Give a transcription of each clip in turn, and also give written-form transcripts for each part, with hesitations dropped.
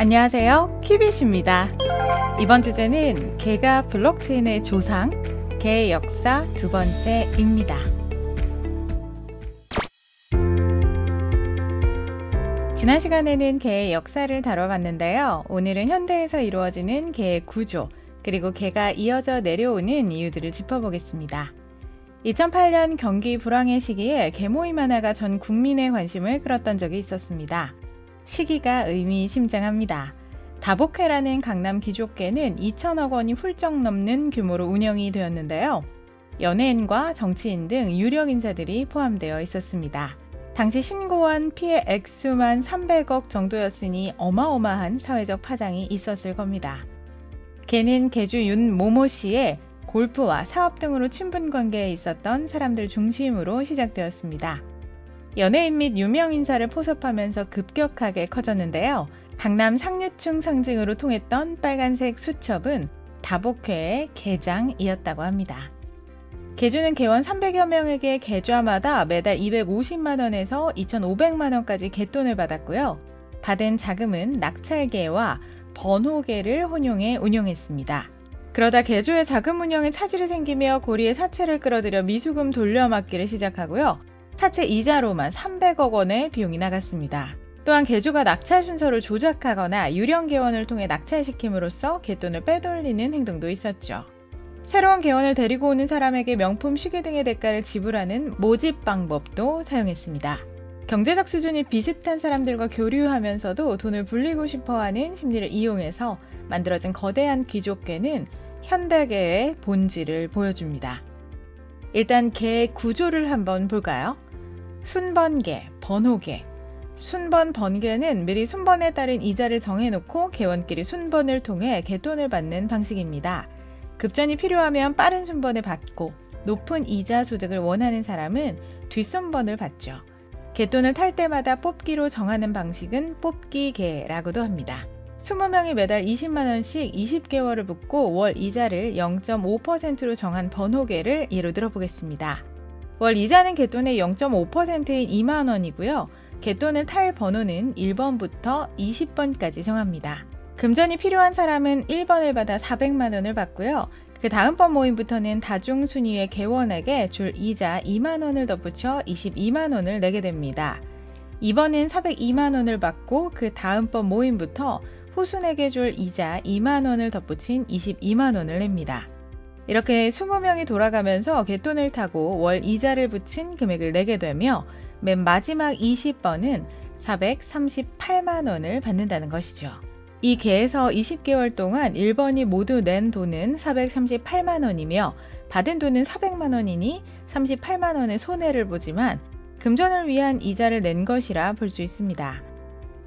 안녕하세요, 키빗입니다. 이번 주제는 개가 블록체인의 조상, 개의 역사 두 번째입니다. 지난 시간에는 개의 역사를 다뤄봤는데요. 오늘은 현대에서 이루어지는 개의 구조, 그리고 개가 이어져 내려오는 이유들을 짚어보겠습니다. 2008년 경기 불황의 시기에 개 모임 하나가 전 국민의 관심을 끌었던 적이 있었습니다. 시기가 의미심장합니다. 다복회라는 강남 귀족계는 2천억 원이 훌쩍 넘는 규모로 운영이 되었는데요. 연예인과 정치인 등 유력 인사들이 포함되어 있었습니다. 당시 신고한 피해 액수만 300억 정도였으니 어마어마한 사회적 파장이 있었을 겁니다. 개는 개주 윤모모 씨의 골프와 사업 등으로 친분 관계에 있었던 사람들 중심으로 시작되었습니다. 연예인 및 유명 인사를 포섭하면서 급격하게 커졌는데요. 강남 상류층 상징으로 통했던 빨간색 수첩은 다복회의 개장이었다고 합니다. 개주는 개원 300여 명에게 계좌마다 매달 250만원에서 2,500만원까지 갯돈을 받았고요. 받은 자금은 낙찰개와 번호개를 혼용해 운용했습니다. 그러다 개주의 자금 운영에 차질이 생기며 고리에 사채를 끌어들여 미수금 돌려막기를 시작하고요. 사채 이자로만 300억 원의 비용이 나갔습니다. 또한 개주가 낙찰 순서를 조작하거나 유령 개원을 통해 낙찰시킴으로써 갯돈을 빼돌리는 행동도 있었죠. 새로운 개원을 데리고 오는 사람에게 명품 시계 등의 대가를 지불하는 모집 방법도 사용했습니다. 경제적 수준이 비슷한 사람들과 교류하면서도 돈을 불리고 싶어하는 심리를 이용해서 만들어진 거대한 귀족계는 현대계의 본질을 보여줍니다. 일단 개 구조를 한번 볼까요? 순번개, 번호개. 순번 번개는 미리 순번에 따른 이자를 정해놓고 개원끼리 순번을 통해 갯돈을 받는 방식입니다. 급전이 필요하면 빠른 순번을 받고 높은 이자 소득을 원하는 사람은 뒷순번을 받죠. 갯돈을 탈 때마다 뽑기로 정하는 방식은 뽑기개라고도 합니다. 20명이 매달 20만원씩 20개월을 붓고 월 이자를 0.5%로 정한 번호개를 예로 들어보겠습니다. 월 이자는 갯돈의 0.5%인 2만원이고요. 갯돈을 탈 번호는 1번부터 20번까지 정합니다. 금전이 필요한 사람은 1번을 받아 400만원을 받고요. 그 다음번 모임부터는 다중순위의 개원에게 줄 이자 2만원을 덧붙여 22만원을 내게 됩니다. 2번은 402만원을 받고 그 다음번 모임부터 후순에게 줄 이자 2만원을 덧붙인 22만원을 냅니다. 이렇게 20명이 돌아가면서 갯돈을 타고 월 이자를 붙인 금액을 내게 되며 맨 마지막 20번은 438만원을 받는다는 것이죠. 이 개에서 20개월 동안 1번이 모두 낸 돈은 438만원이며 받은 돈은 400만원이니 38만원의 손해를 보지만 금전을 위한 이자를 낸 것이라 볼 수 있습니다.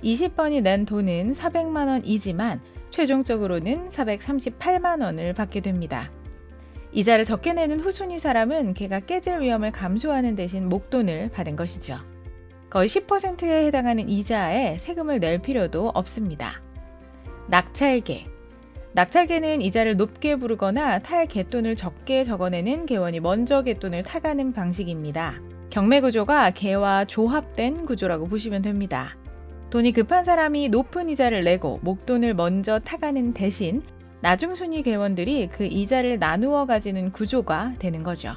20번이 낸 돈은 400만원이지만 최종적으로는 438만원을 받게 됩니다. 이자를 적게 내는 후순위 사람은 개가 깨질 위험을 감수하는 대신 목돈을 받은 것이죠. 거의 10%에 해당하는 이자에 세금을 낼 필요도 없습니다. 낙찰개. 낙찰개는 이자를 높게 부르거나 탈 갯돈을 적게 적어내는 개원이 먼저 갯돈을 타가는 방식입니다. 경매 구조가 개와 조합된 구조라고 보시면 됩니다. 돈이 급한 사람이 높은 이자를 내고 목돈을 먼저 타가는 대신 나중순위 개원들이 그 이자를 나누어 가지는 구조가 되는 거죠.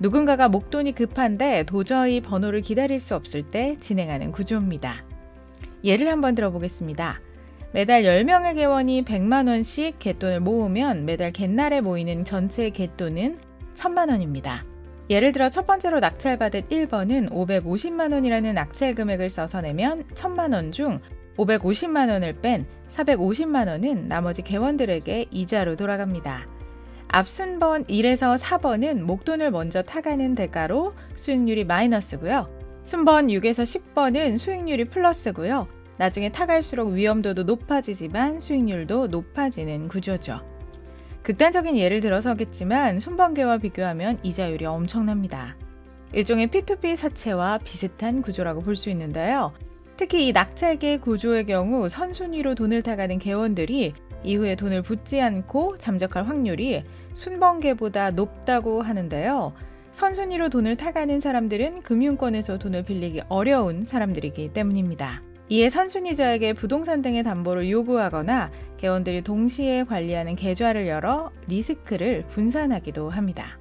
누군가가 목돈이 급한데 도저히 번호를 기다릴 수 없을 때 진행하는 구조입니다. 예를 한번 들어보겠습니다. 매달 10명의 개원이 100만원씩 갯돈을 모으면 매달 갯날에 모이는 전체 갯돈은 1000만원입니다. 예를 들어 첫 번째로 낙찰받은 1번은 550만원이라는 낙찰 금액을 써서 내면 1000만원 중 550만원을 뺀 450만원은 나머지 개원들에게 이자로 돌아갑니다. 앞순번 1에서 4번은 목돈을 먼저 타가는 대가로 수익률이 마이너스고요. 순번 6에서 10번은 수익률이 플러스고요. 나중에 타갈수록 위험도도 높아지지만 수익률도 높아지는 구조죠. 극단적인 예를 들어서겠지만 순번개와 비교하면 이자율이 엄청납니다. 일종의 P2P 사채와 비슷한 구조라고 볼 수 있는데요. 특히 이 낙찰개 구조의 경우 선순위로 돈을 타가는 개원들이 이후에 돈을 붓지 않고 잠적할 확률이 순번개보다 높다고 하는데요. 선순위로 돈을 타가는 사람들은 금융권에서 돈을 빌리기 어려운 사람들이기 때문입니다. 이에 선순위자에게 부동산 등의 담보를 요구하거나 개원들이 동시에 관리하는 계좌를 열어 리스크를 분산하기도 합니다.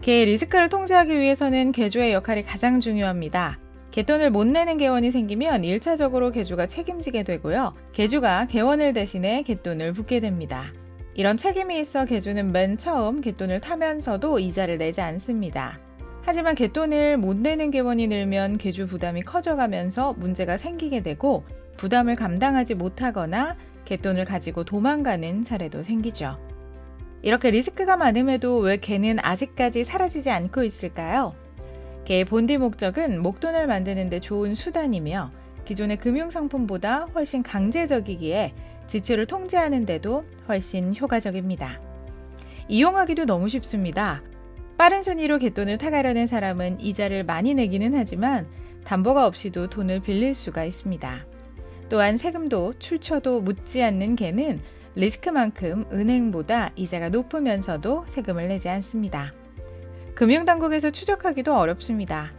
개의 리스크를 통제하기 위해서는 개주의 역할이 가장 중요합니다. 개돈을 못 내는 개원이 생기면 1차적으로 개주가 책임지게 되고요. 개주가 개원을 대신해 개돈을 붓게 됩니다. 이런 책임이 있어 개주는 맨 처음 개돈을 타면서도 이자를 내지 않습니다. 하지만 개돈을 못 내는 개원이 늘면 개주 부담이 커져가면서 문제가 생기게 되고 부담을 감당하지 못하거나 개돈을 가지고 도망가는 사례도 생기죠. 이렇게 리스크가 많음에도 왜 개는 아직까지 사라지지 않고 있을까요? 개의 본디 목적은 목돈을 만드는 데 좋은 수단이며 기존의 금융상품보다 훨씬 강제적이기에 지출을 통제하는 데도 훨씬 효과적입니다. 이용하기도 너무 쉽습니다. 빠른 순위로 개돈을 타가려는 사람은 이자를 많이 내기는 하지만 담보가 없이도 돈을 빌릴 수가 있습니다. 또한 세금도 출처도 묻지 않는 개는 리스크만큼 은행보다 이자가 높으면서도 세금을 내지 않습니다. 금융당국에서 추적하기도 어렵습니다.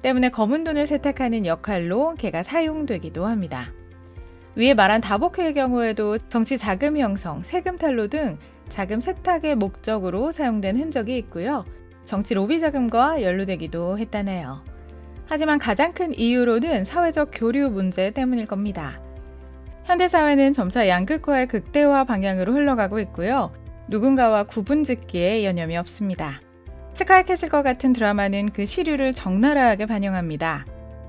때문에 검은 돈을 세탁하는 역할로 개가 사용되기도 합니다. 위에 말한 다복회의 경우에도 정치 자금 형성, 세금 탈루 등 자금 세탁의 목적으로 사용된 흔적이 있고요. 정치 로비 자금과 연루되기도 했다네요. 하지만 가장 큰 이유로는 사회적 교류 문제 때문일 겁니다. 현대사회는 점차 양극화의 극대화 방향으로 흘러가고 있고요. 누군가와 구분짓기에 여념이 없습니다. 스카이캐슬과 같은 드라마는 그 시류를 적나라하게 반영합니다.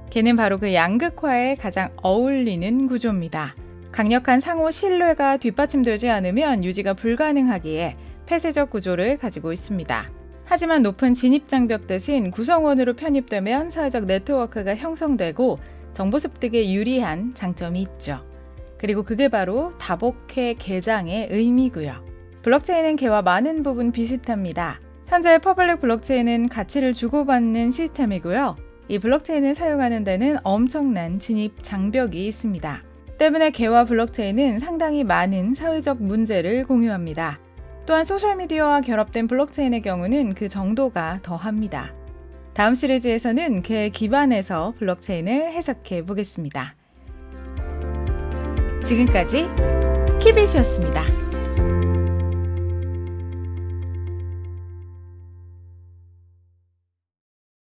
개는 바로 그 양극화에 가장 어울리는 구조입니다. 강력한 상호 신뢰가 뒷받침되지 않으면 유지가 불가능하기에 폐쇄적 구조를 가지고 있습니다. 하지만 높은 진입장벽 대신 구성원으로 편입되면 사회적 네트워크가 형성되고 정보 습득에 유리한 장점이 있죠. 그리고 그게 바로 다복회 개장의 의미고요. 블록체인은 개와 많은 부분 비슷합니다. 현재 퍼블릭 블록체인은 가치를 주고받는 시스템이고요. 이 블록체인을 사용하는 데는 엄청난 진입 장벽이 있습니다. 때문에 개와 블록체인은 상당히 많은 사회적 문제를 공유합니다. 또한 소셜미디어와 결합된 블록체인의 경우는 그 정도가 더합니다. 다음 시리즈에서는 개 기반에서 블록체인을 해석해 보겠습니다. 지금까지 키빗이었습니다.